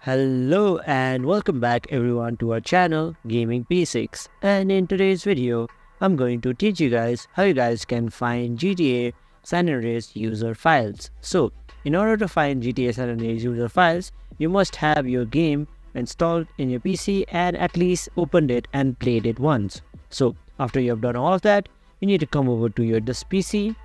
Hello and welcome back everyone to our channel Gaming Basics, and in today's video I'm going to teach you guys how you guys can find GTA San Andreas user files. So in order to find GTA San Andreas user files, you must have your game installed in your PC and at least opened it and played it once. So after you have done all of that, you need to come over to your this PC,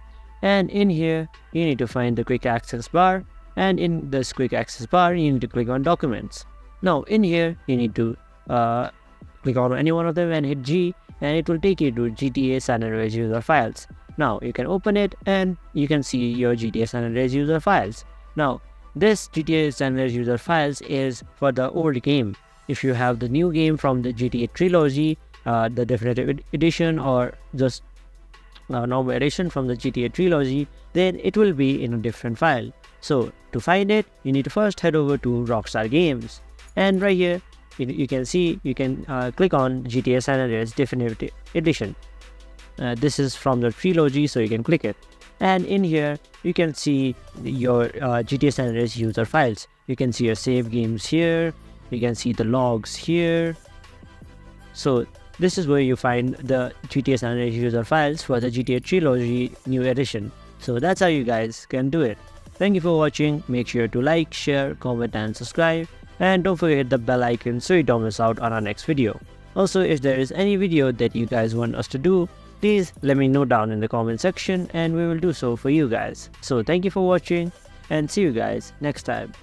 and in here you need to find the quick access bar, and in this quick access bar you need to click on documents. Now in here you need to click on any one of them and hit G, and it will take you to GTA San Andreas user files. Now you can open it and you can see your GTA San Andreas user files. Now this GTA San Andreas user files is for the old game. If you have the new game from the GTA trilogy, the definitive edition, or just normal edition from the GTA trilogy, then it will be in a different file. So to find it, you need to first head over to Rockstar Games, and right here you can see you can click on GTA San Andreas Definitive Edition. This is from the trilogy, so you can click it, and in here you can see your GTA San Andreas user files. You can see your save games here, you can see the logs here. So this is where you find the GTA San Andreas user files for the GTA trilogy new edition. So that's how you guys can do it. Thank you for watching. Make sure to like, share, comment and subscribe, and don't forget to hit the bell icon so you don't miss out on our next video. Also, if there is any video that you guys want us to do, please let me know down in the comment section and we will do so for you guys. So thank you for watching and see you guys next time.